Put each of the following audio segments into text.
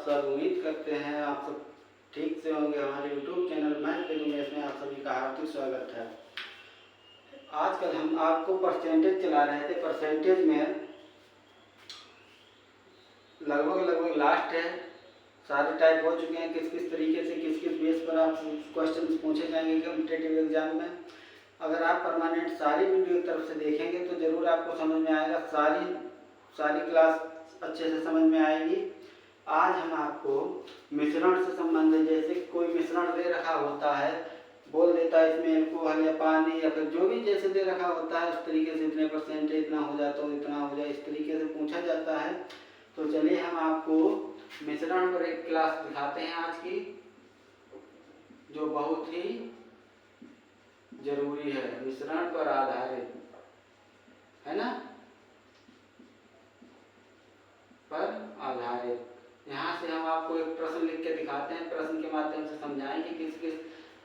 सब उम्मीद करते हैं आप सब ठीक से होंगे। हमारे YouTube channel math with Umesh में आप सभी का हार्दिक स्वागत है। आजकल हम आपको परसेंटेज चला रहे थे। परसेंटेज में लगभग लास्ट है, सारे टाइप हो चुके हैं। किस किस तरीके से किस किस बेस पर आप क्वेश्चन पूछे जाएंगे कॉम्पिटिटिव एग्जाम में। अगर आप परमानेंट सारी वीडियो एक तरफ से देखेंगे तो ज़रूर आपको समझ में आएगा, सारी क्लास अच्छे से समझ में आएगी। आज हम आपको मिश्रण से संबंधित, जैसे कोई मिश्रण दे रखा होता है, बोल देता है इसमें अल्कोहल या पानी या फिर जो भी जैसे दे रखा होता है उस तरीके से इतने परसेंटेज इतना हो जाता हो, इतना हो जाए, इस तरीके से पूछा जाता है। तो चलिए हम आपको मिश्रण पर एक क्लास दिखाते हैं आज की, जो बहुत ही जरूरी है, मिश्रण पर आधारित है ना, पर आधारित। यहाँ से हम आपको एक प्रश्न लिख के दिखाते हैं, प्रश्न के माध्यम से समझाएंगे, किस किस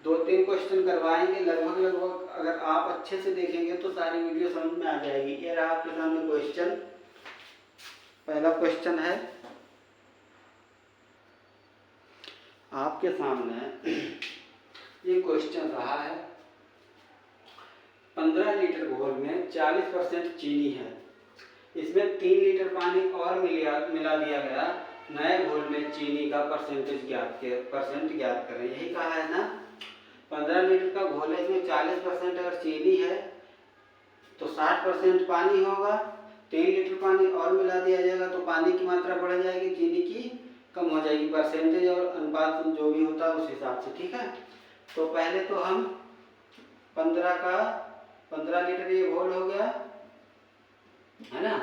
2-3 क्वेश्चन करवाएंगे। लगभग अगर आप अच्छे से देखेंगे तो सारी वीडियो समझ में आ जाएगी। ये रहा आपके सामने क्वेश्चन। पहला क्वेश्चन है आपके सामने, ये क्वेश्चन रहा है 15 लीटर घोल में 40% चीनी है, इसमें 3 लीटर पानी और मिला दिया गया, नए घोल में चीनी का परसेंट ज्ञात करें। यही कहा है ना, 15 लीटर का घोल है, इसमें 40% अगर चीनी है तो 60% पानी होगा। 3 लीटर पानी और मिला दिया जाएगा तो पानी की मात्रा बढ़ जाएगी, चीनी की कम हो जाएगी। परसेंटेज और अनुपात जो भी होता है उस हिसाब से, ठीक है। तो पहले तो हम 15 लीटर ये घोल हो गया है ना,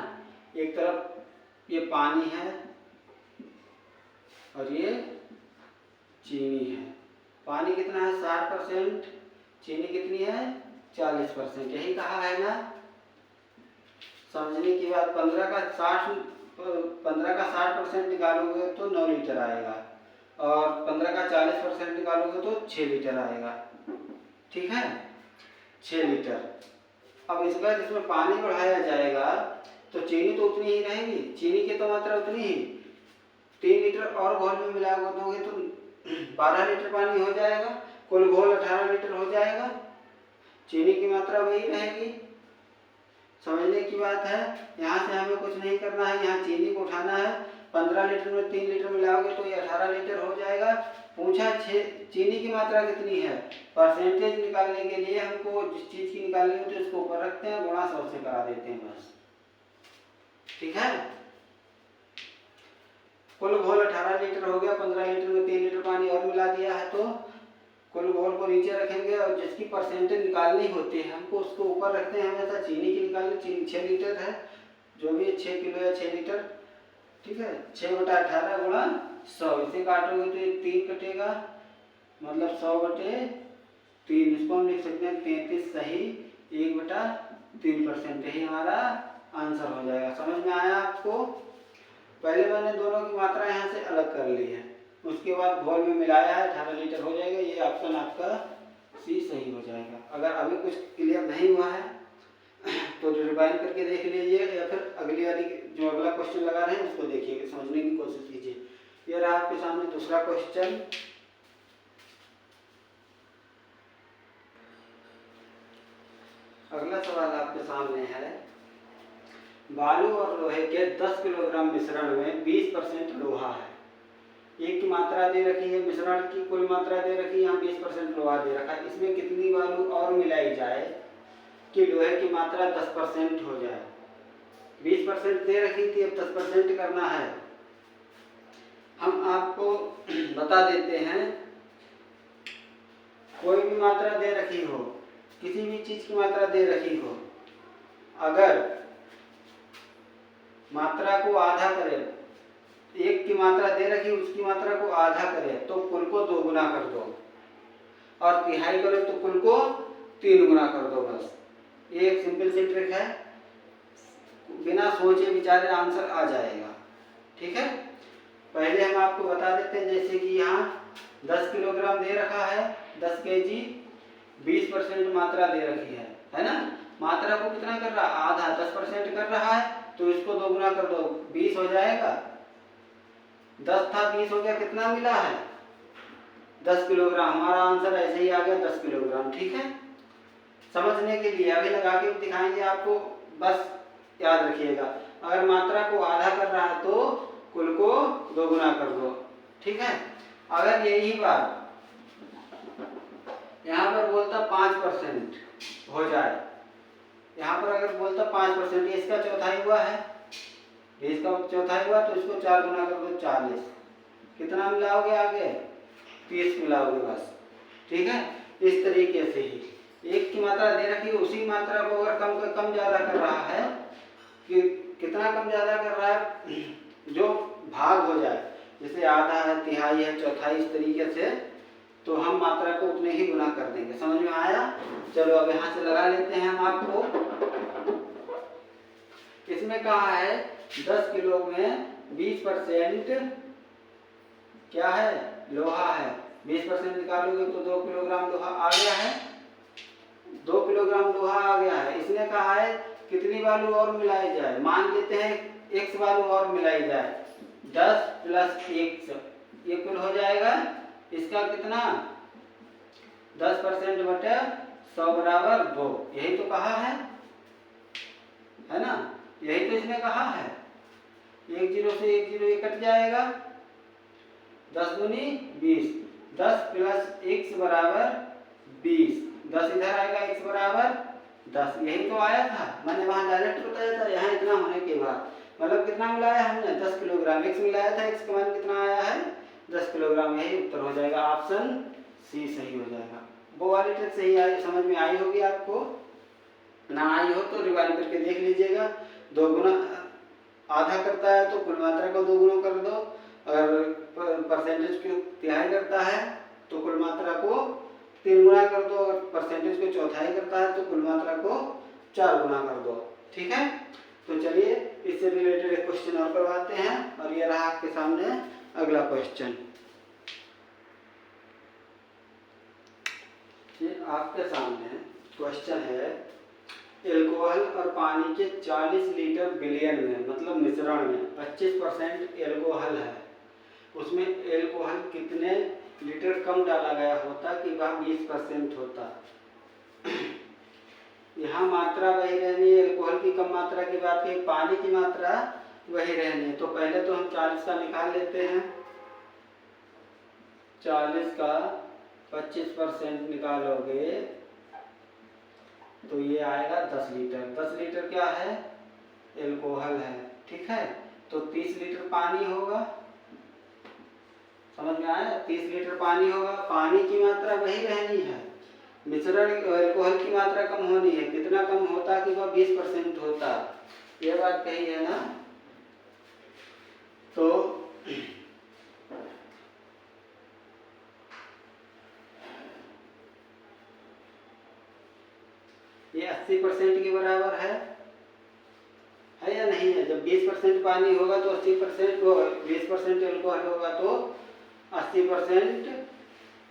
एक तरफ ये पानी है और ये चीनी है। पानी कितना है 60%, चीनी कितनी है 40%। यही कहा है ना। समझने की बात, 15 का 60% निकालोगे तो 9 लीटर आएगा और 15 का 40% निकालोगे तो 6 लीटर आएगा, ठीक है, 6 लीटर। अब इसके बाद इसमें पानी बढ़ाया जाएगा तो चीनी तो उतनी ही रहेगी, चीनी की तो मात्रा उतनी ही। 3 लीटर और घोल में मिला दोगे तो 12 लीटर पानी हो जाएगा, कुल घोल 18 लीटर हो जाएगा, चीनी की मात्रा वही रहेगी। समझने की बात है। यहाँ से हमें कुछ नहीं करना है, यहाँ चीनी को उठाना है। 15 लीटर में 3 लीटर मिलाओगे तो ये 18 लीटर हो जाएगा। पूछा चीनी की मात्रा कितनी है, परसेंटेज निकालने के लिए हमको जिस चीज की निकालनी होती है उसको ऊपर रखते हैं, गुणा 100 से करा देते हैं बस, ठीक है। कुल घोल 18 लीटर हो गया, 15 लीटर में 3 लीटर पानी और मिला दिया है तो कुल घोल को नीचे रखेंगे और जिसकी परसेंटेज निकालनी होती है हमको उसको ऊपर रखते हैं हमेशा। चीनी की निकालनी, चीनी 6 लीटर है, जो भी 6 किलो है 6 लीटर, ठीक है। 6/18 गुणा 100, इसे काटोगे तो ये 3 कटेगा, मतलब 100/3। इसको हम लिख सकते हैं 33 सही 1/3%। यही हमारा आंसर हो जाएगा। समझ में आया आपको। पहले मैंने दोनों की मात्रा यहाँ से अलग कर ली है, उसके बाद घोल में मिलाया है, 18 लीटर हो जाएगा। ये ऑप्शन आपका सी सही हो जाएगा। अगर अभी कुछ क्लियर नहीं हुआ है तो रिवाइंड करके देख लीजिए या फिर अगली वाली जो अगला क्वेश्चन लगा रहे हैं उसको देखिए, समझने की कोशिश कीजिए। ये रहा आपके सामने दूसरा क्वेश्चन। अगला सवाल आपके सामने है, बालू और लोहे के 10 किलोग्राम मिश्रण में 20% लोहा है। एक की मात्रा दे रखी है, मिश्रण की कुल मात्रा दे रखी है, यहाँ 20% लोहा दे रखा है। इसमें कितनी बालू और मिलाई जाए कि लोहे की मात्रा 10% हो जाए। 20% दे रखी थी, अब 10% करना है। हम आपको बता देते हैं, कोई भी मात्रा दे रखी हो, किसी भी चीज की मात्रा दे रखी हो, अगर मात्रा को आधा करे, एक की मात्रा दे रखी उसकी मात्रा को आधा करे तो कुल को 2 गुना कर दो, और तिहाई करे तो कुल को 3 गुना कर दो। बस ये एक सिंपल सी ट्रिक है, बिना सोचे विचारे आंसर आ जाएगा, ठीक है। पहले हम आपको बता देते हैं, जैसे कि यहाँ 10 किलोग्राम दे रखा है, 10 kg, 20% मात्रा दे रखी है ना। मात्रा को कितना कर रहा है, आधा, 10% कर रहा है तो इसको 2 गुना कर दो, 20 हो जाएगा। 10 था 20 हो गया, कितना मिला है 10 किलोग्राम। हमारा आंसर ऐसे ही आ गया 10 किलोग्राम। ठीक है, समझने के लिए अभी लगा के दिखाएंगे आपको, बस याद रखिएगा। अगर मात्रा को आधा कर रहा है तो कुल को दोगुना कर दो। ठीक है, अगर यही बात यहाँ पर बोलता 5% हो जाए, यहाँ पर अगर बोलता 5%, इसका चौथाई हुआ है, इसका चौथाई हुआ तो इसको 4 गुना कर दो 40, कितना मिलाओगे आगे 30 मिलाओगे बस। ठीक है, इस तरीके से ही एक की मात्रा दे रखी है, उसी मात्रा को अगर कम ज़्यादा कर रहा है, कि कितना कम ज़्यादा कर रहा है, जो भाग हो जाए, जैसे आधा है, तिहाई है, चौथाई, इस तरीके से, तो हम मात्रा को उतने ही गुना कर देंगे। समझ में आया? चलो अब यहाँ से लगा लेते हैं हम आपको। इसमें कहा है 10 किलो में 20% क्या है, लोहा है। 20% निकालोगे तो 2 किलोग्राम लोहा आ गया है, 2 किलोग्राम लोहा आ गया है। इसने कहा है कितनी बालू और मिलाई जाए, मान लेते हैं x बालू और मिलाई जाए, 10 + x, ये कुल हो जाएगा इसका कितना 10% बटे 100 बराबर 2। यही तो कहा है ना, यही तो इसने कहा है। 1 0 से 1 0 ये कट जाएगा, 10 दूनी 20, 10 + x बराबर 20, 10 इधर आएगा, x बराबर 10, यही तो आया था। मैंने वहां डायरेक्ट बताया था, यहाँ इतना होने के बाद मतलब कितना मिलाया हमने 10 किलोग्राम, x मिलाया था, x का मान कितना आया है 10 किलोग्राम। यही उत्तर हो जाएगा, ऑप्शन सी सही हो जाएगा। वो वाली ट्रिक सही आई, समझ में आई होगी आपको, ना आई हो तो रिवाइज करके देख लीजिएगा। 2 गुना आधा करता है तो कुल मात्रा को 2 गुना कर दो, अगर परसेंटेज को तिहाई करता है तो कुल मात्रा को 3 गुना कर दो, अगर परसेंटेज को चौथाई करता है तो कुल मात्रा को 4 गुना कर दो। ठीक है, तो चलिए इससे रिलेटेड एक क्वेश्चन और करवाते हैं, और ये रहा आपके सामने अगला क्वेश्चन। ये आपके सामने क्वेश्चन है, एल्कोहल और पानी के 40 लीटर विलयन में, मतलब मिश्रण में 25% एल्कोहल है, उसमें एल्कोहल कितने लीटर कम डाला गया होता कि वह 20% होता। यहाँ मात्रा वही रहनी है, एल्कोहल की कम मात्रा की बात की, पानी की मात्रा वही रहनी है। तो पहले तो हम 40 का निकाल लेते हैं, 40 का 25% निकालोगे तो ये आएगा 10 लीटर। 10 लीटर क्या है, एल्कोहल है। ठीक है, तो 30 लीटर पानी होगा, समझ में आया, 30 लीटर पानी होगा। पानी की मात्रा वही रहनी है, मिश्रण एल्कोहल की मात्रा कम होनी है। कितना कम होता कि वह 20% होता, ये बात कही है ना। तो ये 80% के बराबर है या नहीं है। जब 20% पानी होगा तो 80% 20% एल्कोहल होगा तो 80%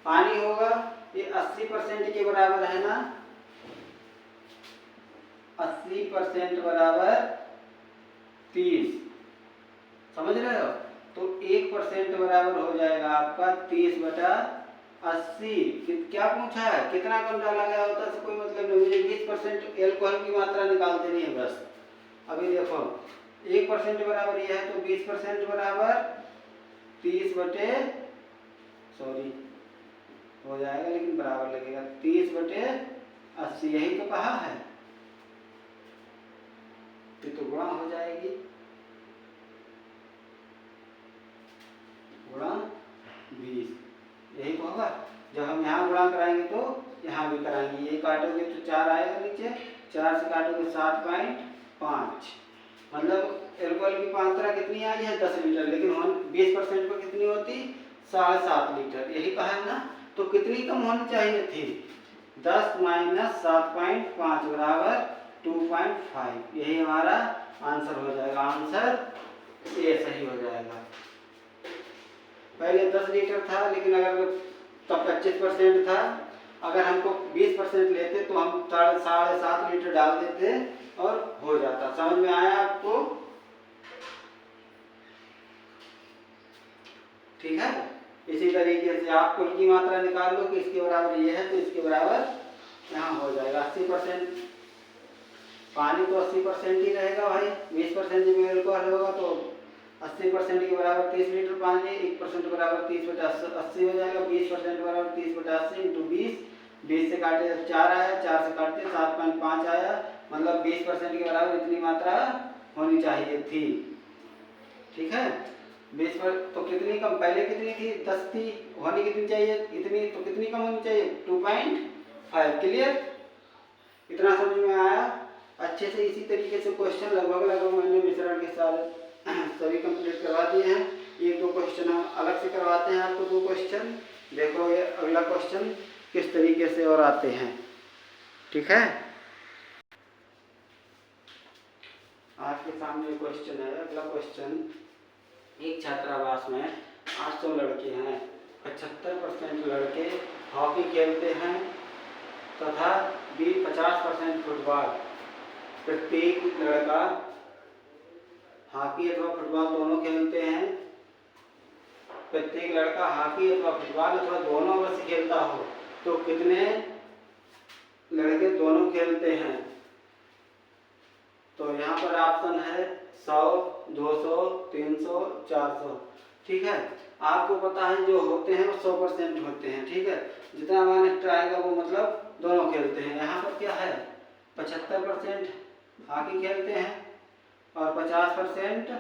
पानी होगा। ये 80% के बराबर है ना, 80% बराबर 30, समझ रहे हो। तो 1% बराबर हो जाएगा आपका 30/80। क्या पूछा है, कितना कम डाला गया होता है, कोई मतलब नहीं, मुझे 20% एल्कोहल की मात्रा निकाल देनी है बस। अभी देखो 1% बराबर यह है, तो 20% बराबर 30/, हो जाएगा लेकिन बराबर लगेगा 30/80, यही तो कहा है। ये तो गुणा हो जाएगी, गुणा 20, यही तो होगा। जब हम यहाँ गुणा कराएंगे तो यहाँ भी कराएंगे, ये काटोगे तो 4 आएगा नीचे, 4 से काटोगे 7.5, मतलब एल्कोहल की मात्रा कितनी आई है 10 लीटर, लेकिन 20% पर कितनी होती 7.5 लीटर, यही कहा है ना। तो कितनी कम होनी चाहिए थी, 10 - 7.5 बराबर 2.5, यही हमारा आंसर हो जाएगा। आंसर ए सही हो जाएगा। पहले 10 लीटर था, लेकिन अगर तब 25% था, अगर हमको 20% लेते तो हम 7.5 लीटर डाल देते और हो जाता। समझ में आया आपको? ठीक है। इसी तरीके से आप कुल की मात्रा निकाल लो कि इसके बराबर ये है तो इसके बराबर यहाँ हो जाएगा 80%। पानी तो 80% ही रहेगा भाई, 20% जब एल्कोहल होगा तो 80% के बराबर 30 लीटर पानी, 1% बराबर 30/80 हो जाएगा। 20% बराबर 30/80 इंटू 20 से काटे 4 आया, 4 से काटते 7.5 आया, मतलब 20% के बराबर इतनी मात्रा होनी चाहिए थी। ठीक है, 20 पर तो कितनी कम, पहले कितनी थी 10 थी, होनी कितनी चाहिए इतनी, तो कितनी कम होनी चाहिए 2.5। क्लियर, इतना समझ में आया अच्छे से। इसी तरीके से क्वेश्चन लगभग मैंने मिश्रण के साथ सभी कंप्लीट करवा दिए हैं। एक दो क्वेश्चन हम अलग से करवाते हैं आपको, 2 क्वेश्चन देखो ये अगला क्वेश्चन किस तरीके से और आते हैं। ठीक है, आपके सामने क्वेश्चन है अगला क्वेश्चन। एक छात्रावास में 800 लड़के हैं, 75% लड़के हॉकी खेलते हैं तथा 50% फुटबॉल। प्रत्येक लड़का हॉकी अथवा फुटबॉल दोनों खेलते हैं, प्रत्येक लड़का हॉकी अथवा फुटबॉल अथवा दोनों अवश्य खेलता हो तो कितने लड़के दोनों खेलते हैं। तो यहाँ पर ऑप्शन है 100, 200, 300, 400। ठीक है, आपको पता है जो होते हैं वो 100% होते हैं। ठीक है, जितना मान एक्स्ट्रा आएगा वो मतलब दोनों खेलते हैं। यहाँ पर क्या है 75% हॉकी खेलते हैं और 50%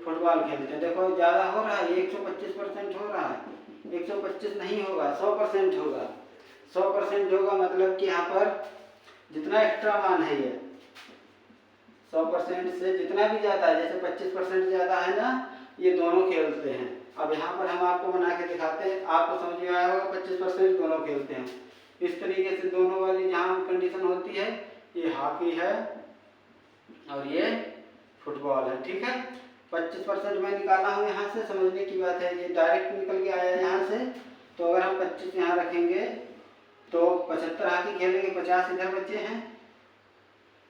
फुटबॉल खेलते हैं। देखो ज़्यादा हो रहा है, 125% हो रहा है, 125 नहीं होगा 100% होगा। 100% होगा मतलब कि यहाँ पर जितना एक्स्ट्रा मान है ये 100% से जितना भी ज़्यादा है, जैसे 25% ज़्यादा है ना, ये दोनों खेलते हैं। अब यहाँ पर हम आपको बना के दिखाते हैं, आपको समझ में आया होगा 25% दोनों खेलते हैं। इस तरीके से दोनों वाली जहाँ कंडीशन होती है, ये हॉकी है और ये फुटबॉल है। ठीक है, 25% मैं निकाला हूँ यहाँ से, समझने की बात है, ये डायरेक्ट निकल के आया यहाँ से। तो अगर हम 25 यहाँ रखेंगे तो 75 हॉकी खेलेंगे, 50 इधर बचे हैं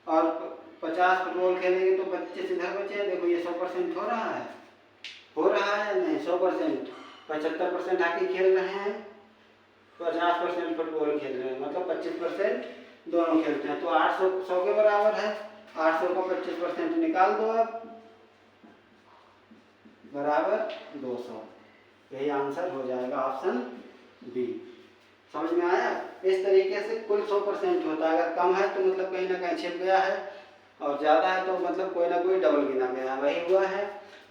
और 50 फुटबॉल खेलेंगे तो 25 इधर बचे हैं। देखो ये 100% हो रहा है, हो रहा है नहीं 100%। 75% हॉकी खेल रहे हैं, 50% फुटबॉल खेल रहे हैं, मतलब 25% दोनों खेलते हैं। तो 800 100 के बराबर है, 800 को 25% निकाल दो आप, बराबर 200। यही आंसर हो जाएगा ऑप्शन बी। समझ में आया। इस तरीके से कुल 100% होता है, अगर कम है तो मतलब कहीं ना कहीं छिप गया है और ज़्यादा है तो मतलब कोई ना कोई डबल गिना गया है। वही हुआ है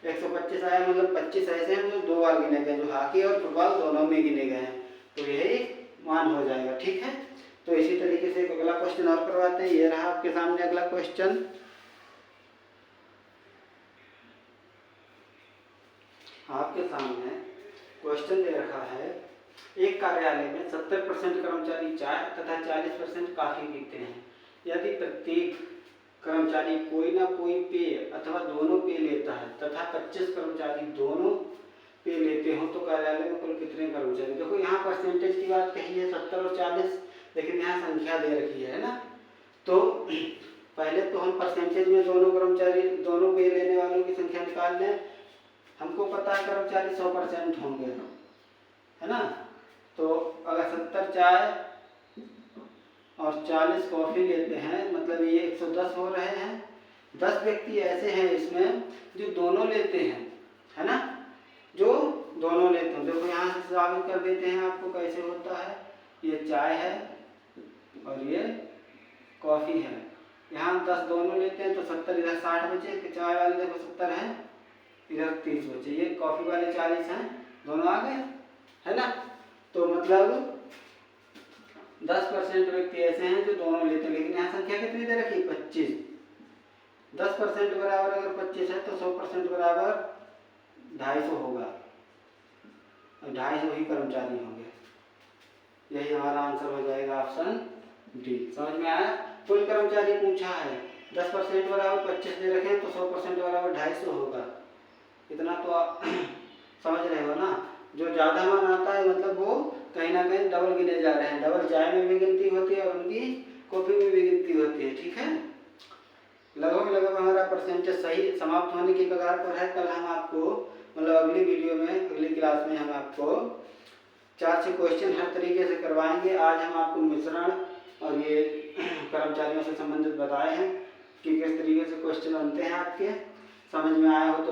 125 आया, मतलब 25 ऐसे हैं जो 2 बार गिने गए, जो हॉकी और फुटबॉल दोनों में गिने गए हैं, तो यही मान हो जाएगा। ठीक है, तो इसी तरीके से एक अगला क्वेश्चन और करवाते हैं। ये रहा आपके सामने अगला क्वेश्चन। आपके सामने क्वेश्चन दे रखा है, एक कार्यालय में 70% कर्मचारी चाय तथा 40% कॉफी पीते हैं। यदि प्रत्येक कर्मचारी कोई ना कोई पेय अथवा दोनों पेय लेता है तथा 25 कर्मचारी दोनों पेय लेते हो तो कार्यालय में कुल कितने कर्मचारी। देखो यहाँ परसेंटेज की बात कही है 70 और 40, लेकिन यहाँ संख्या दे रखी है ना। तो पहले तो हम परसेंटेज में दोनों कर्मचारी दोनों पेय लेने वालों की संख्या निकाल लें। हमको पता है कर्मचारी 100% होंगे, है ना। तो अगर 70 चाय और 40 कॉफ़ी लेते हैं, मतलब ये 110 हो रहे हैं। 10 व्यक्ति ऐसे हैं इसमें जो दोनों लेते हैं, है ना, जो दोनों लेते हैं। देखो यहाँ से साबित कर देते हैं आपको कैसे होता है। ये चाय है और ये कॉफ़ी है। यहाँ 10 दोनों लेते हैं तो 70, इधर 60 बचे, चाय वाले देखो 70 हैं, इधर 30 बचे, ये कॉफ़ी वाले 40 हैं, दोनों आ गए, है ना। तो मतलब 10% व्यक्ति ऐसे हैं जो दोनों लेते हैं, लेकिन यहाँ संख्या कितनी दे रखी 25। 10% बराबर अगर 25 है तो 100% बराबर 250 होगा, 250 ही कर्मचारी होंगे। यही हमारा आंसर हो जाएगा ऑप्शन डी। समझ में आया। कुल कर्मचारी पूछा है, 10% बराबर 25 दे रखे हैं तो 100% बराबर 250 होगा। इतना तो आप समझ रहे हो ना। जो ज़्यादा मान आता है मतलब वो कहीं ना कहीं डबल गिने जा रहे हैं। डबल चाय में भी गिनती होती है और उनकी कॉफ़ी में भी गिनती होती है। ठीक है, लगभग हमारा परसेंटेज सही समाप्त होने की कगार पर है। कल हम आपको मतलब अगली वीडियो में अगली क्लास आपको 4 से क्वेश्चन हर तरीके से करवाएंगे। आज हम आपको मिश्रण और ये कर्मचारियों से संबंधित बताए हैं कि किस तरीके से क्वेश्चन बनते हैं। आपके समझ में आया हो तो